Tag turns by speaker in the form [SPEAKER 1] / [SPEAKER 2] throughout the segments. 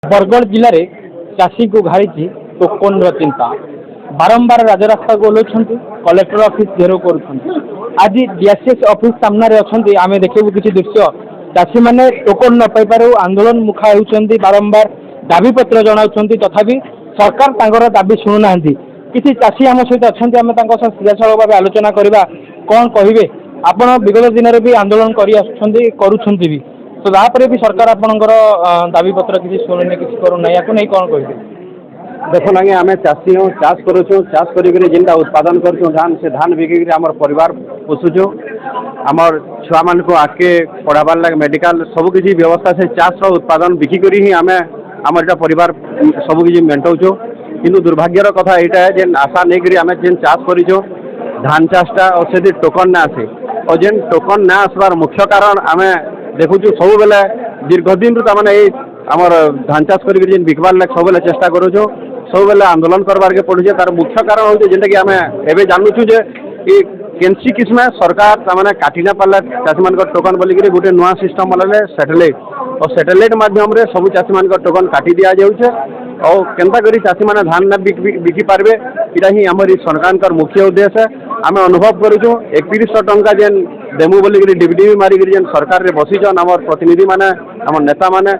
[SPEAKER 1] बरगढ़ जिले में चाषी को घाड़ी टोकन चिंता बारंबार राजरास्ता को ओह्लैंट कलेक्टर ऑफिस घेराव कर आज डीएसएस ऑफिस सामने अच्छा आम देखू किसी दृश्य चाषी मैंने टोकन न पाइबार आंदोलन मुखा होती बारंबार दाबी पत्र जनाऊँ तथापि सरकार तांकर दाबी शुणुना किसी चाषी आम सहित अच्छा आम सीधासल भाव आलोचना करवा कौन कहे आपण विगत दिन में भी आंदोलन कर भी तो तापर भी सरकार आपणकर दाबी पत्र किसी शुणुनी किसी करूना या नहीं कौन कहे
[SPEAKER 2] देखो आगे आम चाषी हूँ चाष चाष कर उत्पादन कर धान से धान बिकिक आम परिवार पोषुचु आमर छुआ मान को आगे पढ़ाबार लगे मेडिकल सबकि व्यवस्था से चाष उत्पादन बिकिक ही आम आमर इटा परिवार सबकि मेटाऊँ किंतु दुर्भाग्यर कथा यहाँ है जेन आशा नहीं आम जेन चाष कर धान चाषटा और से टोकन ना आसे और जेन टोकन ना आसबार मुख्य कारण आम देखु सब बेले दीर्घ दिन ताने आमर धान चाष कर बिकबार लगे सब चेष्टा करूँ सब बेले आंदोलन करवार के पड़े तार मुख्य कारण हूँ जेनटा कि आम एवं जानूँ जे केनसी किस्म सरकार ताने काटी ना पार्ला चाषी मान टोकन बोलिक गोटे नुआ सिस्टम बनाले सैटेलाइट और सैटेलाइट मध्यम सब चाषी मान टोकन काटी दि जाऊे और केन्ता करी चाषी मैंने धान ना बिकी पार्बे इटा ही आम सरकार मुख्य उद्देश्य आम अनुभव करूँ 3100 टंका जेन देमु बोलिक डिविडिवि मारिक जेन सरकार रे बसीचन आम प्रतिनिधि माने आम नेता माने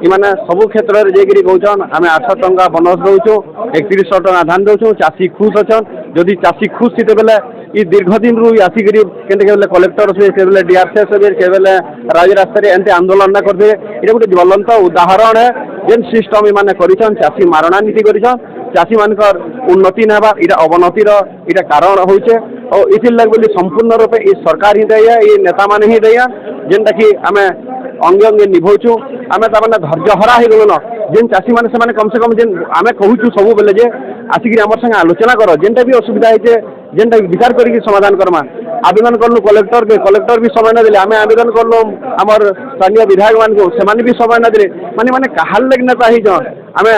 [SPEAKER 2] इमाने सबु क्षेत्र में जाकि कौन आम 800 टंका बोनस दौचु 3100 टंका धान दौचु चाषी खुश अच्छन जदि चाषी खुश थी बेले ये दीर्घ दिन रू आसिक के कलेक्टर से डीआरसीएस के राजरास्ता एमती आंदोलन ना करते ये गोटे ज्वलंत उदाहरण है जेन सिस्टम इमाने करिछन चाषी मारणा नीति करिछन चाषी मानकर उन्नति ना इटा अवनतिर इटा कारण होचे और इथिर लग बोली संपूर्ण रूपे ये सरकार ही दैया ये नेता माने ही दैया जेनटा कि आम अंगे अंगे निभाऊँ आम ताने धैर्यहरा हो गलुन जेन चाषी मैंने कम से कम जेन आम कहूँ सब बेले जे आसिक आम संगे आलोचना कर जेनटा भी असुविधा है जेनटा विचार करके समाधान करमा आवेदन कलु कलेक्टर भी समय न दे आम आवेदन कलु आमर स्थानीय विधायक मान को से भी समय न दे माने माने कहार लगे नेता ही आम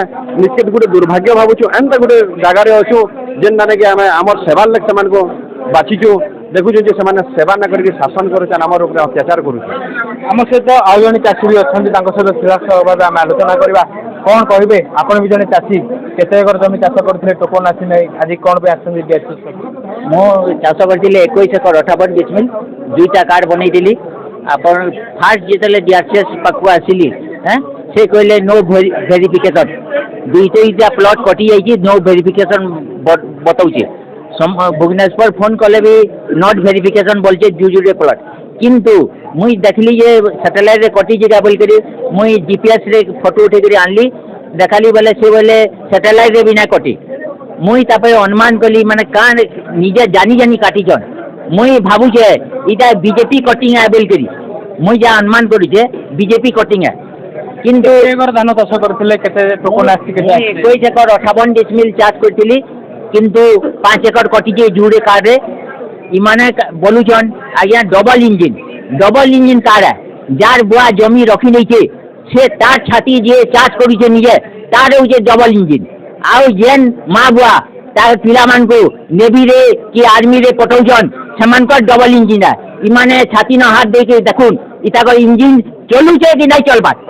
[SPEAKER 2] निश्चित गोटे दुर्भाग्य भावुँ एमता गोटे जगार अच्छु जेन माने कि आम आमर सेवार लगे से को बाचिचु देखुँ जे से सेवा न करके शासन कर आमर ऊपर अत्याचार करुम
[SPEAKER 1] सहित आउ जन चाषी भी अच्छा सहित सीधासल भाव आम आलोचना करवा कौन कहे आपड़ भी जन चाषी केते एकर जमी चाष करते टोकन आसी ना आज कौन पे आस
[SPEAKER 3] मु चाष करी 21 एकर 58 डिसमिल 2टा कार्ड बनई आपण फास्ट जिते डीआरसीएस पाखु आसिली से कहले नो वेरिफिकेशन 2टा प्लॉट कटि जाइए नो वेरिफिकेशन बताऊे भुवनेश्वर फोन कले भी नॉट वेरिफिकेशन बोलचे जुजुरे प्लॉट किंतु मुई देखली जे सैटेलाइट रे कटि जगह बोल मुई जीपीएस रे फोटो उठे आनली देखाली बोले से बोले सैटेलाइट रे बिना कटि मुई तापर अनुमान कली माने कान निजे जानी जानी काटिछन मुई भाबुचे इटा बीजेपी कटिंग है बोल मुई जा अनुमान करूचे बीजेपी कटिंग है किंतु
[SPEAKER 1] एकर धान चाष करथिले केते टोकन आसी केते
[SPEAKER 3] 21 एकर 58 डिसमिल चाष करथिली किंतु 5 एकर कटिचे जुड़े कार्ड रे इमाने बोलुचन आज्ञा डबल इंजिन कार्ड है जार बुआ जमी रखी नहीं थे से तार छाती जे चाष करूचे निजे तार होचे डबल इंजिन आउ जेन माँ बुआ तार पिला मान को नेवी रे कि आर्मी रे पठाउछन सेमानकर डबल इंजिन है इमाने छाती न हाथ देके देखुन इताकर इंजिन चलुचे कि नहीं चलबात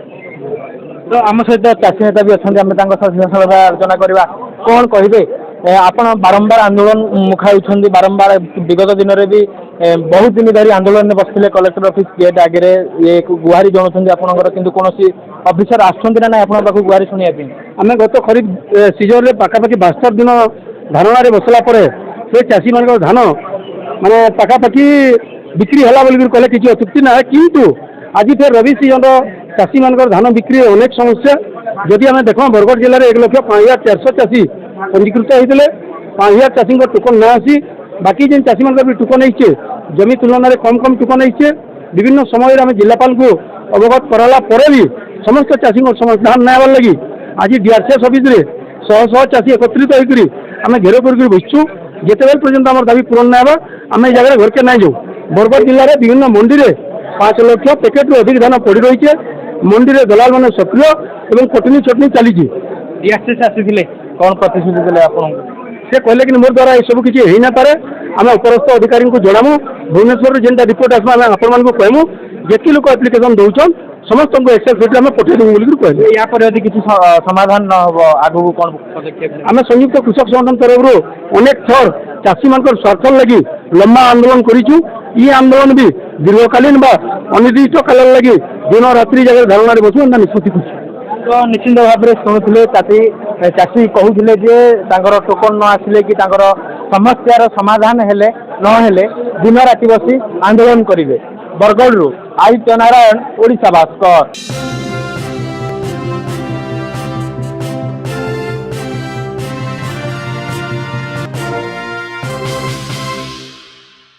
[SPEAKER 1] तो आम सहित चाषी नेता भी अच्छा आम सीधासल आलोचना करवा कौन कहे आपण बारंबार आंदोलन मुखा होती बारंबार विगत दिन में भी बहुत दिन धरी आंदोलन में बसते कलेक्टर ऑफिस गेट आगे ये गुहारी जनाऊँ आपंकर कि कौन अफिसर आसुँच ना आप गुहारी शुणा
[SPEAKER 2] आम गत खरीफ सीजन में पाखापाखि 72 दिन धान बसला से चाषी मान धान माने पाखापाखि बिक्री है बोल कहले किसी अत्युक्ति ना किंतु आज फिर रवि सीजन चाषी मान धान बिक्री अनेक समस्या जदि आम देख बरगढ़ जिले में 1,05,400 चाषी पंजीकृत होते 5,000 चाषी टोकन ना आसी बाकी जेन चाषी मान टोकन होइछे जमी तुलन में कम टोकन होइछे विभिन्न समय आम जिलापाल को अवगत कराला परे भी समस्त चाषी समाधान नाबार लगी आज डीआरसीएस ऑफिस रे शह चाषी एकत्रित होकर आम घेर कर बसचु जिते पर्यटन आम दाबी पूरण ना आम जगह घर के ना जाऊ बरगढ़ जिले में विभिन्न मंडी में 5 लाख पैकेट रू अधिक धान पड़ रही है मंडी में दलाल मैंने सक्रिय और कटनी चटनी चली
[SPEAKER 1] डीआरसीएस आसी कौन प्रतिश्रुति देले आपन
[SPEAKER 2] से कहले कि मोर द्वारा ये सब किसी हो ना पारे आम उपरस्थ अधिकारी को जनामु भुवनेश्वर जेनटा रिपोर्ट आसमा आम आपण कहमु जी लोक एप्लिकेशन दौन ସମସ୍ତଙ୍କୁ ଏକ୍ସେଲ୍ ସିଟ୍ ଆମେ ପଠେଇଦେବୁ ବୋଲିକି କହିଲେ।
[SPEAKER 1] ୟା ପରେ ଯଦି କିଛି ସମାଧାନ ନ ହେବ ଆଗକୁ କ'ଣ ପଦକ୍ଷେପ ନେବେ?
[SPEAKER 2] ଆମେ ସଂଯୁକ୍ତ କୃଷକ ସଂଗଠନ ତରଫରୁ ଅନେକ ଥର ଚାଷୀମାନଙ୍କର ସ୍ୱାର୍ଥ ଲାଗି ଲମ୍ବା ଆନ୍ଦୋଳନ କରିଛୁ। ଇ ଆନ୍ଦୋଳନ ବି ଦୀର୍ଘକାଳୀନ ବା ଅନିର୍ଦ୍ଦିଷ୍ଟ କାଳ ଲାଗି ଦିନ ରାତ୍ରି ଜାଗାରେ ଧାରଣାରେ ବସିବୁ ନା ନିଷ୍ପତ୍ତି କରୁଛୁ।
[SPEAKER 1] ତ ନିଶ୍ଚିନ୍ତ ଭାବରେ ଶୁଣୁଥିଲେ ଚାଷୀ କହୁଥିଲେ ଯେ ତାଙ୍କର ଟୋକନ ନ ଆସିଲେ କି ତାଙ୍କର ସମସ୍ୟାର ସମାଧାନ ହେଲେ ନହେଲେ ଦିନ ରାତି ବସି ଆନ୍ଦୋଳନ କରିବେ। ବରଗଡ଼ରୁ ଆଦିତ୍ୟ ନାରାୟଣ, ଓଡ଼ିଶା ଭାସ୍କର।